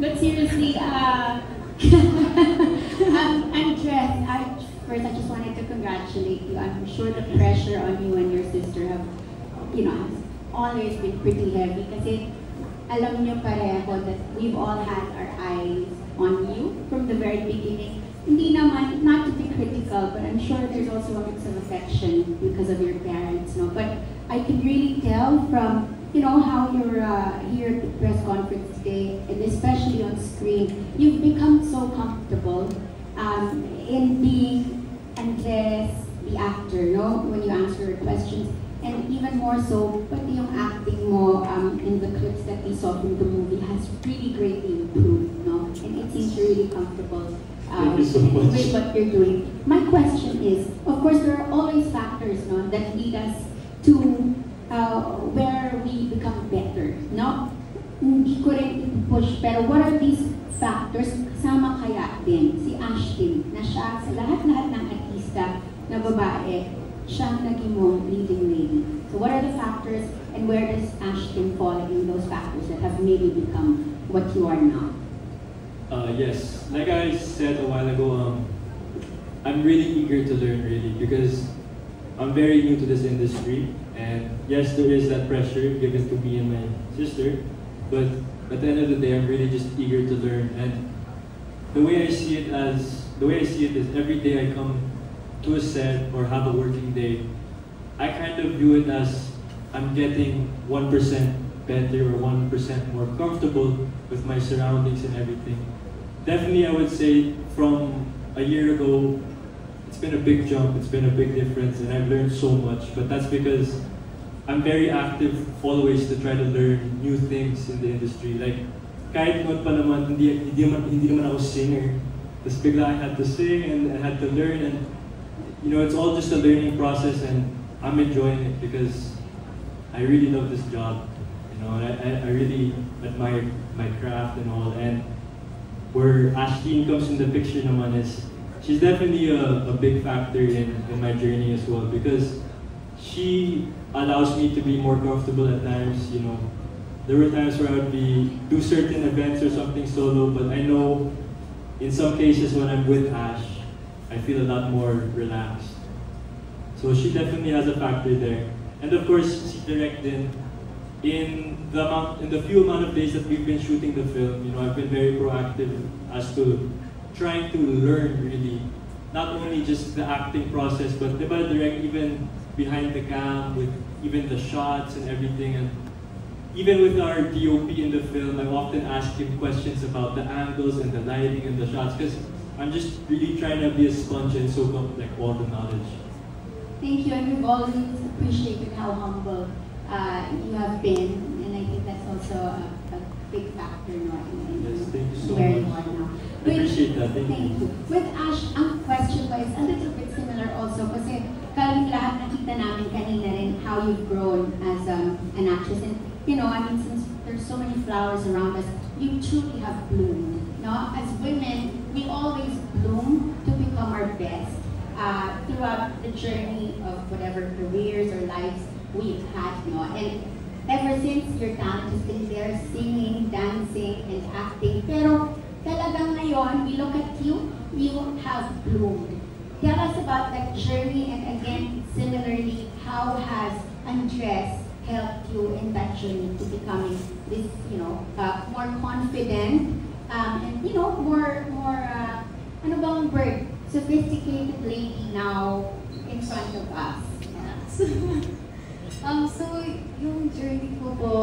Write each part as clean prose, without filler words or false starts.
But seriously, Andres, first I just wanted to congratulate you. I'm sure the pressure on you and your sister have, has always been pretty heavy kasi alam niyo pareho that we've all had our eyes on you from the very beginning. Hindi naman, not to be critical, but I'm sure there's also a mix of affection because of your parents, no? But I can really tell from, how you're here at the press conference today, and especially on screen, you've become so comfortable in being Andres, the actor, no? When you answer questions. And even more so, pati yung acting mo in the clips that we saw from the movie has really greatly improved, no? And it seems really comfortable Thank you so much. with what you're doing. My question is, of course, there are always factors, no, that lead us to where we become better, no? Hindi ko rin i-push, pero what are these factors? Kasama kaya din si Ashtin, na siya sa lahat-lahat ng artista na babae, siyang naging mo leading lady. So what are the factors and where does Ashtin fall in those factors that have made you become what you are now? Yes, like I said a while ago, I'm really eager to learn really because I'm very new to this industry, and yes, there is that pressure given to me and my sister, but at the end of the day, I'm really just eager to learn. And the way I see it is every day I come to a set or have a working day, I kind of view it as I'm getting 1% better or 1% more comfortable with my surroundings and everything. Definitely, I would say from a year ago, it's been a big jump, it's been a big difference, and I've learned so much. But that's because I'm very active always to try to learn new things in the industry. Like, kahit noon pa naman, hindi naman ako singer. Tapos bigla I had to sing and I had to learn, and it's all just a learning process, and I'm enjoying it because I really love this job. I really admire my craft and all. And where Ashtin comes in the picture naman is, she's definitely a big factor in my journey as well because she allows me to be more comfortable at times. There were times where I would do certain events or something solo, but I know in some cases when I'm with Ash, I feel a lot more relaxed. So she definitely has a factor there. And of course, si Direk din, in the few amount of days that we've been shooting the film, I've been very proactive as to trying to learn really, not only just the acting process, but diba Direk, even behind the cam, with even the shots and everything. And even with our DOP in the film, I often ask him questions about the angles and the lighting and the shots because I'm just really trying to be a sponge and soak up all the knowledge. Thank you, and we've always appreciated how humble you have been, and I think that's also a big factor in Yes, thank you so where much. you are now. I appreciate that. Thank you. With Ash, ang question ko is a little bit similar also kasi kaming lahat nakita namin kanina rin how you've grown as an actress. And since there's so many flowers around us, you truly have bloomed. As women, we always bloom to become our best throughout the journey of whatever careers or lives we've had. And ever since, your talent has been there, singing, dancing, and acting. Pero talagang ngayon, we look at you, you have bloomed. Tell us about that journey, and again, similarly, how has Andres helped you in that journey to becoming this, more confident, and more, ano bang word? Sophisticated lady now in front of us. So, yung journey ko po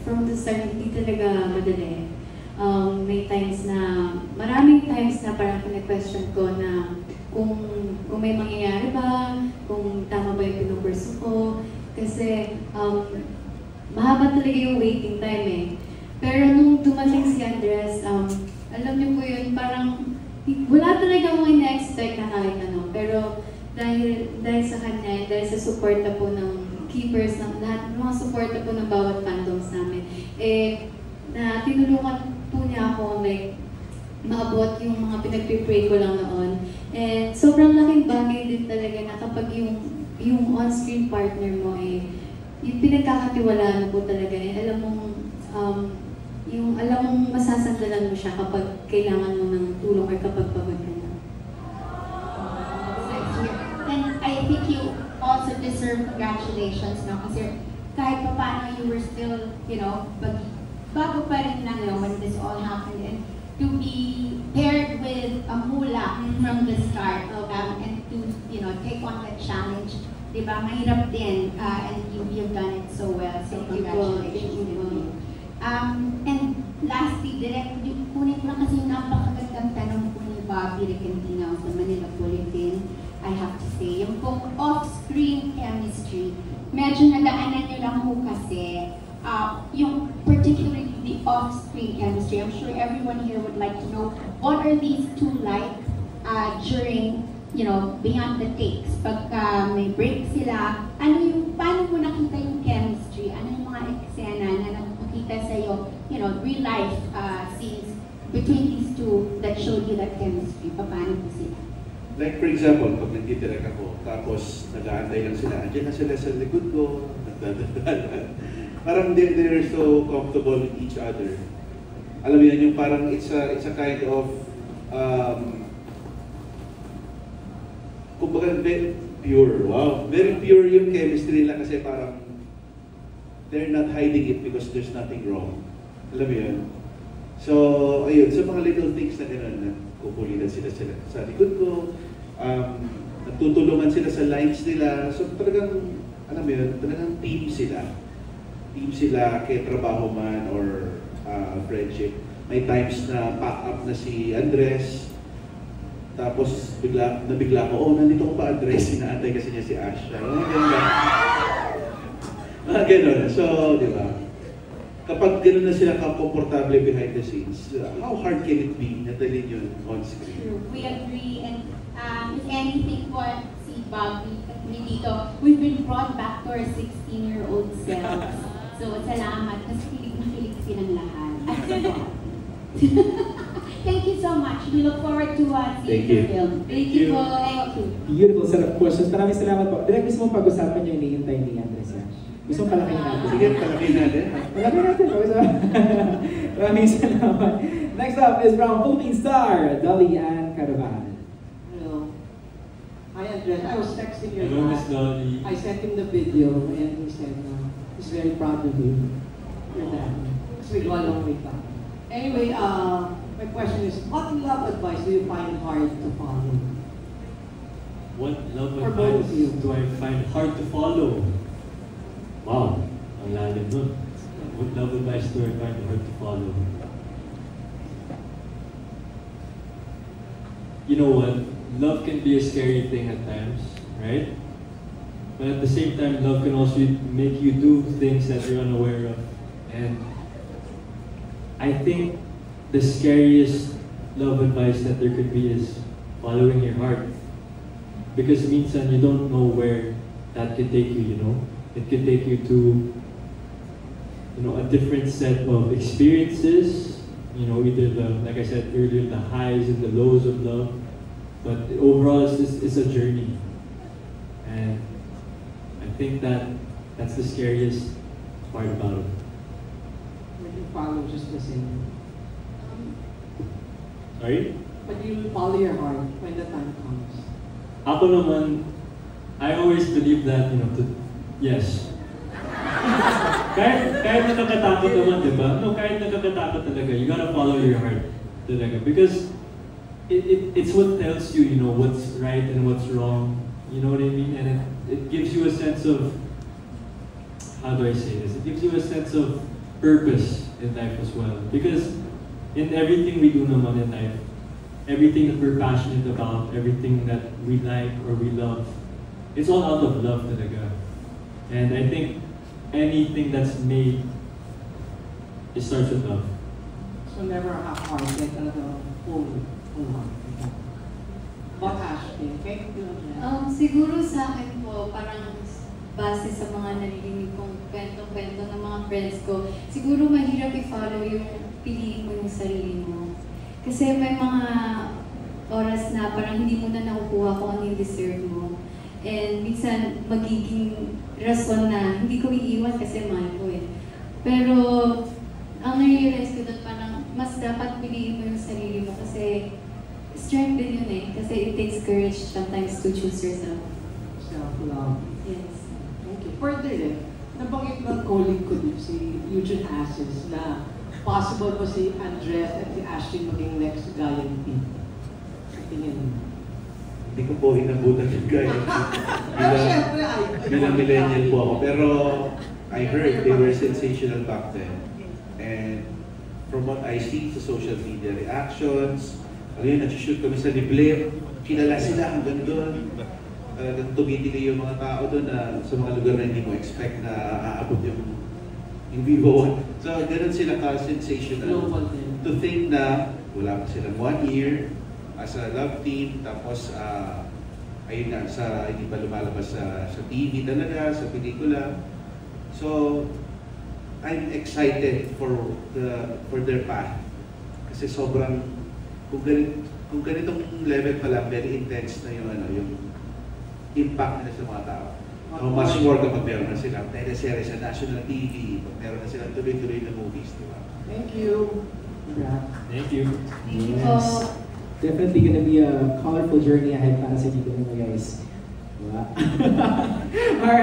from the start, hindi talaga madali. Maraming times na parang pina-question ko na kung may mangyayari ba, kung tama ba yung pinupursu ko. Kasi mahaba talaga yung waiting time eh. Pero nung dumating si Andres, alam niyo po yun, parang wala talaga akong ina-expect na kahit ano. Pero dahil sa kanya, dahil sa suporta po ng keepers, ng lahat, mga suporta po ng bawat fandoms namin, na tinulungan po niya ako, maabot yung mga pinag-pray ko lang noon. And sobrang laking bagay din talaga na kapag yung on-screen partner mo yung pinagkakatiwalaan mo po talaga, alam mong masasangla sinasandalan mo siya kapag kailangan mo ng tulong or kapag pagod ka na? Nice to hear. And I think you also deserve congratulations, no? Kasi kahit pa paano you were still, you know, bago pa rin lang, no, when this all happened. And to be paired with a mula from the start, and to, you know, take on that challenge, di ba? Mahirap din, and you've done it so well. So congratulations. Thank you. And lastly, direct, kunin ko lang kasi yung napakagandang tanong po ni Bobby Recantina of the Manila Bulletin, I have to say, yung pong off-screen chemistry, medyo nadaanan nyo lang po kasi, yung particularly the off-screen chemistry. I'm sure everyone here would like to know, what are these two like during, you know, beyond the takes? Pagka may break sila, paano mo nakita yung chemistry? Ano yung mga eksena na nakita sa'yo, you know, real life scenes between these two that showed you that chemistry? Paano po sila? Like for example, pag nagtidirect ako, tapos nag-aantay lang sila, andyan na sila sa likod ko, nagdadadalan. Parang they're so comfortable with each other. Alam mo yan, yung parang it's a kind of, kumbaga very pure. Wow, very pure yung chemistry nila kasi parang they're not hiding it because there's nothing wrong. Alam mo yun? So, ayun, sa mga little things na gano'n, kukulitan sila sa likod ko, nagtutulungan sila sa lines nila. So talagang, alam mo yun, talagang team sila. Team sila, kaya trabaho man or friendship. May times na pack up na si Andres, tapos nabigla ko, oh, nandito ko pa Andres, inaantay kasi niya si Asha. Ganun. So, di ba? Kapag gano'n na sila komportable behind the scenes, how hard can it be na dalhin yun on screen? True. We agree. And if anything po, si Bobby at me dito, we've been brought back to our 16-year-old selves. So, salamat. Kasi kilig na kilig silang lahat. Thank you so much. We look forward to seeing the film. Thank you po. Thank you. Beautiful set of questions. Maraming salamat po. Direct, gusto mong pag-usapan yung hinihintay ni Andres Yash. Gusto mong palakihin natin. Sige, palakihin natin. Palakihin natin. Pag-usapan. Maraming salamat. Next up is from Philippine star, Dolly Ann Carvajal. Hello. Hi, Andres. I was texting your Hello, Miss dad. Dolly. I sent him the video and he said he's very proud of you. Your dad. Because we go a long way back. Anyway, my question is, what love advice do you find hard to follow? What love For both advice of you. do I find hard to follow? Wow, ang lalim nun. What love advice do I find hard to follow? You know what? Love can be a scary thing at times, right? But at the same time, love can also make you do things that you're unaware of. And I think the scariest love advice that there could be is following your heart. Because minsan you don't know where that could take you, you know? It could take you to, you know, a different set of experiences, you know, either the, like I said earlier, the highs and the lows of love. But overall, it's a journey. And I think that's the scariest part about it. Would you follow just the same? Sorry? But you will follow your heart when the time comes. Ako naman, I always believe that, you know, yes. kahit nakakatakot naman, di ba? No, kahit nakakatakot talaga, you gotta follow your heart talaga. Because it's what tells you, you know, what's right and what's wrong. You know what I mean? And it gives you a sense of, how do I say this? It gives you a sense of purpose in life as well. Because in everything we do naman in life, everything that we're passionate about, everything that we like or we love, it's all out of love talaga. And I think anything that's made, it starts with love. So never a half-heart, like a full heart. About Ashley, okay? Siguro sa akin po, parang base sa mga narinig kong kwento-kwento ng mga friends ko, siguro mahirap i-follow yung piliin mo yung sarili mo. Kasi may mga oras na parang hindi mo na nakukuha kung ano yung deserve mo. And minsan magiging rason na hindi ko iiwan kasi mahal ko eh. Pero ang na-realize ko doon parang mas dapat piliin mo yung sarili mo kasi strength din yun eh. Kasi it takes courage sometimes to choose yourself. Self-love. Yes. Okay. Further nabanggit ng colleague ko din, si Eugene Assis, na possible pa si Andres at si Ashton maging next Gaian P. Sa tingin mo? Hindi ko po inabutan yung gaya. Pero syempre, Bilang millennial po ako. Pero I heard they were sensational back then. And from what I see sa social media reactions, ayun, nag-shoot kami sa Liblib, kilala sila hanggang doon. Tumitili yung mga tao doon na sa mga lugar na hindi mo expect na aabot yung vivo. So, ganun sila ka-sensational. To think na wala pa silang 1 year as a love team, tapos ayun na, hindi pa lumalabas sa TV talaga, sa pelikula. So, I'm excited for their path. Kasi sobrang, kung ganitong level pa lang, very intense na yung impact nila sa mga tao. How much more kapag meron na silang teleserye sa national TV, pag meron na silang tuloy-tuloy na movies, di ba? Thank you. Thank you. Thank you Yes. po. Definitely gonna be a colorful journey ahead para sa dito mga guys. Diba? Alright.